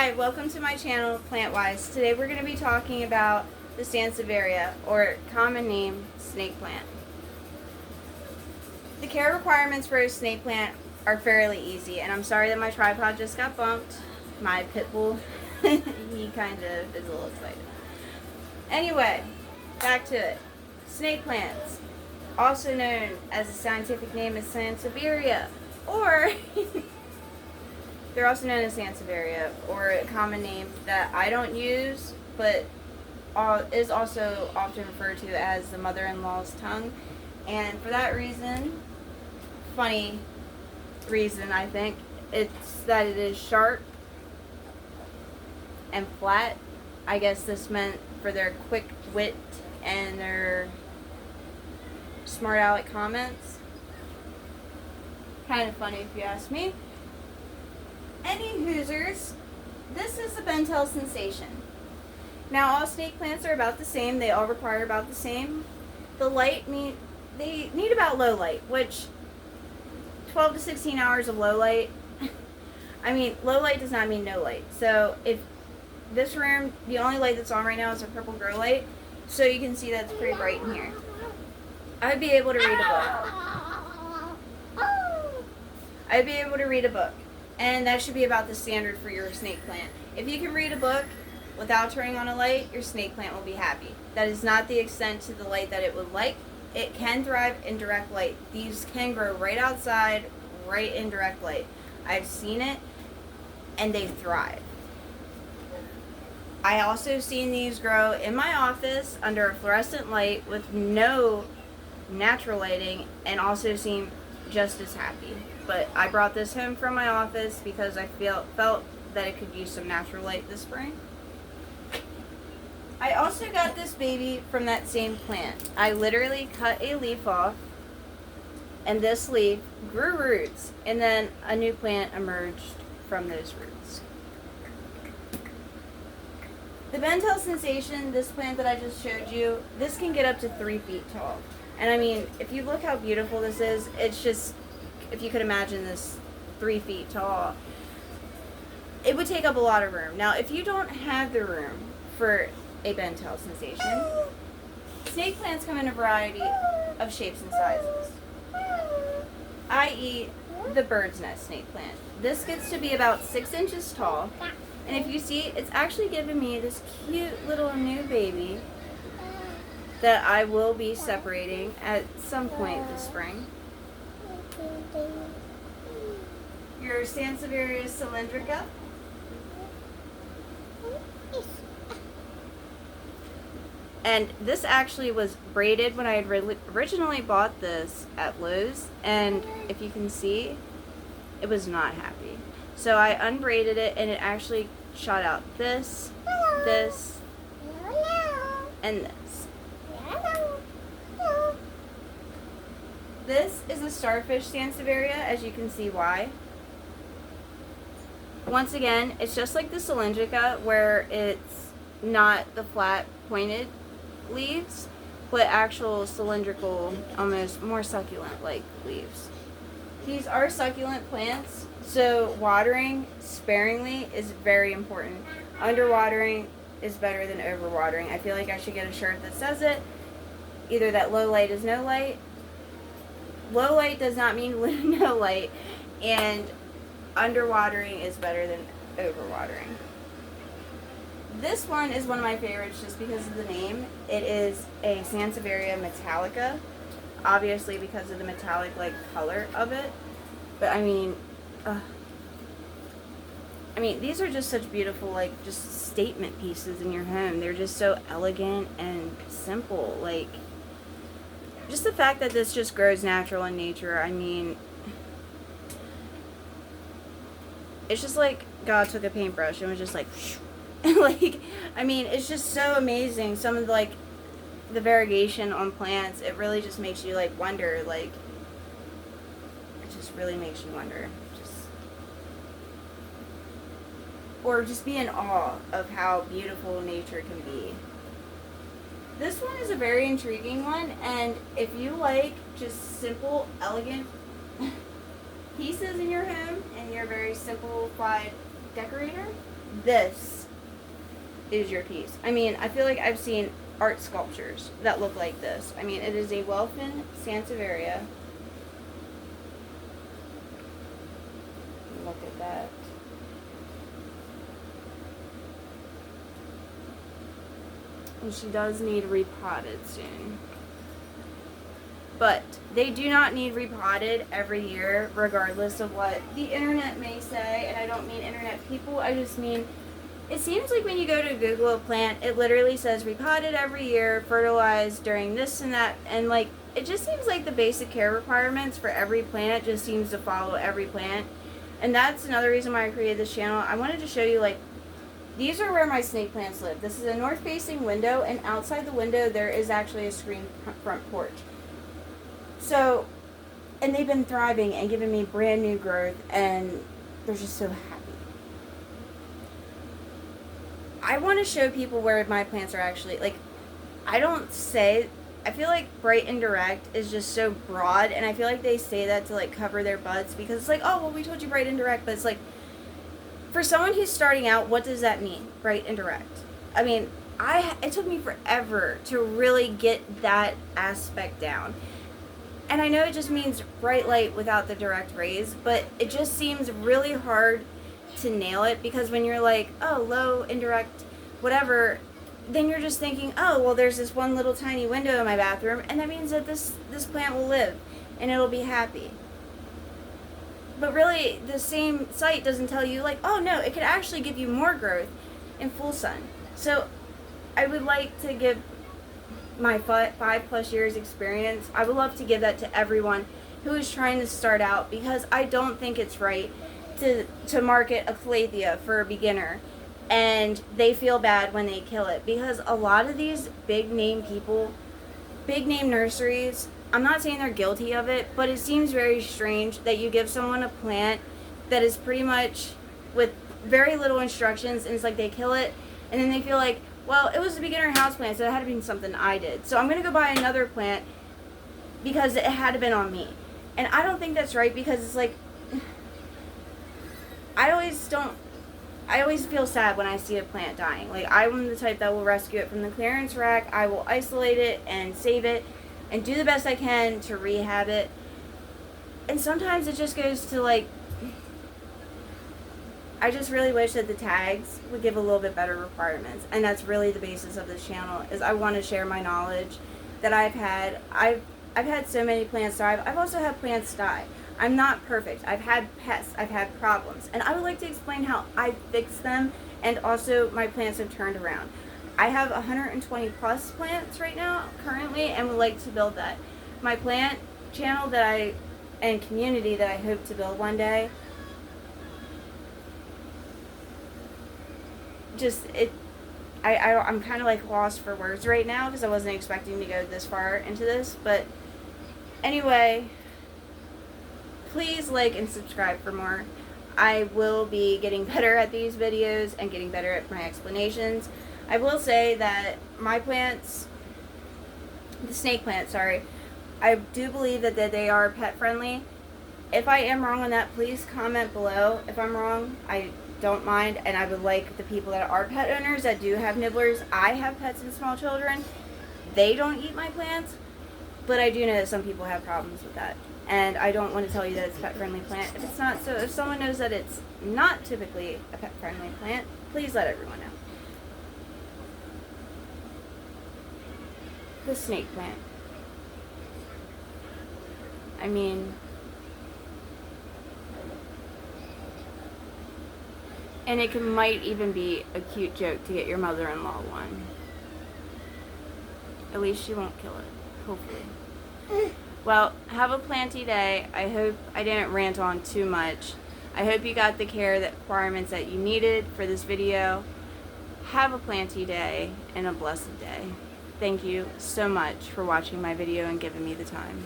Hi, welcome to my channel, Plantwise. Today we're going to be talking about the sanseveria, or common name, snake plant. The care requirements for a snake plant are fairly easy, and I'm sorry that my tripod just got bumped. My pit bull, he kind of is a little excited. Anyway, back to it. Snake plants, also known as the scientific name is sanseveria, or they're also known as sanseveria, or a common name that I don't use, but is also often referred to as the mother-in-law's tongue. And for that reason, funny reason I think, it's that it is sharp and flat. I guess this meant for their quick wit and their smart aleck comments. Kind of funny if you ask me. Any hoosers, this is the Bentel sensation. Now all snake plants are about the same. They all require about the same. The light they need about low light, which 12 to 16 hours of low light. I mean, low light does not mean no light. So if this room, the only light that's on right now is a purple grow light, so you can see that it's pretty bright in here. I'd be able to read a book. And that should be about the standard for your snake plant. If you can read a book without turning on a light, your snake plant will be happy. That is not the extent to the light that it would like. It can thrive in direct light. These can grow right outside, right in direct light. I've seen it, and they thrive. I also seen these grow in my office under a fluorescent light with no natural lighting, and also seem just as happy. But I brought this home from my office because I felt that it could use some natural light this spring. I also got this baby from that same plant. I literally cut a leaf off, and this leaf grew roots, and then a new plant emerged from those roots. The Bentel sensation, this plant that I just showed you, this can get up to 3 feet tall. And I mean, if you look how beautiful this is, it's just, if you could imagine this 3 feet tall, it would take up a lot of room. Now, if you don't have the room for a Bentel sensation, snake plants come in a variety of shapes and sizes, i.e. the bird's nest snake plant. This gets to be about 6 inches tall, and if you see, it's actually given me this cute little new baby that I will be separating at some point this spring. Your Sanseveria cylindrica. And this actually was braided when I had originally bought this at Lowe's, and if you can see, it was not happy. So I unbraided it, and it actually shot out this, this, and this. This is a starfish sanseveria, as you can see why. Once again, it's just like the cylindrica, where it's not the flat pointed leaves, but actual cylindrical, almost more succulent like leaves. These are succulent plants, so watering sparingly is very important. Underwatering is better than overwatering. I feel like I should get a shirt that says it. Either that low light is no light. Low light does not mean no light, and underwatering is better than overwatering. This one is one of my favorites just because of the name. It is a Sanseveria metallica, obviously because of the metallic like color of it. But I mean, these are just such beautiful, like, just statement pieces in your home. They're just so elegant and simple. Like, just the fact that this just grows natural in nature, I mean, it's just like God took a paintbrush and was just like, like, I mean, it's just so amazing. Some of the variegation on plants, it really just makes you like wonder, like, it just really makes you wonder. Or just be in awe of how beautiful nature can be. This one is a very intriguing one, and if you like just simple, elegant pieces in your home and you're a very simplified decorator, this is your piece. I mean, I feel like I've seen art sculptures that look like this. I mean, it is a Welfin sanseveria. Look at that. And she does need repotted soon. But they do not need repotted every year, regardless of what the internet may say. And I don't mean internet people, I just mean, it seems like when you go to Google a plant, it literally says repotted every year, fertilized during this and that, and like, it just seems like the basic care requirements for every plant just seems to follow every plant. And that's another reason why I created this channel. I wanted to show you, like, these are where my snake plants live. This is a north-facing window, and outside the window there is actually a screened front porch. So, and they've been thriving and giving me brand new growth, and they're just so happy. I want to show people where my plants are actually, like, I feel like bright and direct is just so broad, and I feel like they say that to, like, cover their butts, because it's like, oh, well, we told you bright and direct, but it's like, for someone who's starting out, what does that mean, bright and direct? I mean, it took me forever to really get that aspect down. And I know it just means bright light without the direct rays, but it just seems really hard to nail it, because when you're like, oh, low, indirect, whatever, then you're just thinking, oh, well, there's this one little tiny window in my bathroom, and that means that this plant will live, and it'll be happy. But really, the same site doesn't tell you, like, oh, no, it could actually give you more growth in full sun. So I would like to give my 5+ years experience, I would love to give that to everyone who is trying to start out, because I don't think it's right to market a calathea for a beginner and they feel bad when they kill it, because a lot of these big name people, big name nurseries, I'm not saying they're guilty of it, but it seems very strange that you give someone a plant that is pretty much with very little instructions, and it's like they kill it, and then they feel like, well, it was a beginner houseplant, so it had to be something I did. So I'm going to go buy another plant because it had to been on me. And I don't think that's right, because it's like, I always feel sad when I see a plant dying. Like, I'm the type that will rescue it from the clearance rack. I will isolate it and save it and do the best I can to rehab it. And sometimes it just goes to, like, I just really wish that the tags would give a little bit better requirements. And that's really the basis of this channel, is I want to share my knowledge that I've had. I've had so many plants die. I've also had plants die. I'm not perfect. I've had pests. I've had problems. And I would like to explain how I fixed them, and also my plants have turned around. I have 120 plus plants right now currently, and would like to build that. My plant channel and community that I hope to build one day, I'm kind of like lost for words right now, because I wasn't expecting to go this far into this. But anyway, please like and subscribe for more. I will be getting better at these videos and getting better at my explanations. I will say that my plants, the snake plants, sorry, I do believe that they are pet friendly. If I am wrong on that, please comment below. If I'm wrong, I don't mind, and I would like the people that are pet owners that do have nibblers. I have pets and small children. They don't eat my plants, but I do know that some people have problems with that. And I don't want to tell you that it's a pet-friendly plant if it's not. So if someone knows that it's not typically a pet-friendly plant, please let everyone know. The snake plant. I mean, and it might even be a cute joke to get your mother-in-law one. At least she won't kill it, hopefully. Well, have a planty day. I hope I didn't rant on too much. I hope you got the care requirements that you needed for this video. Have a planty day and a blessed day. Thank you so much for watching my video and giving me the time.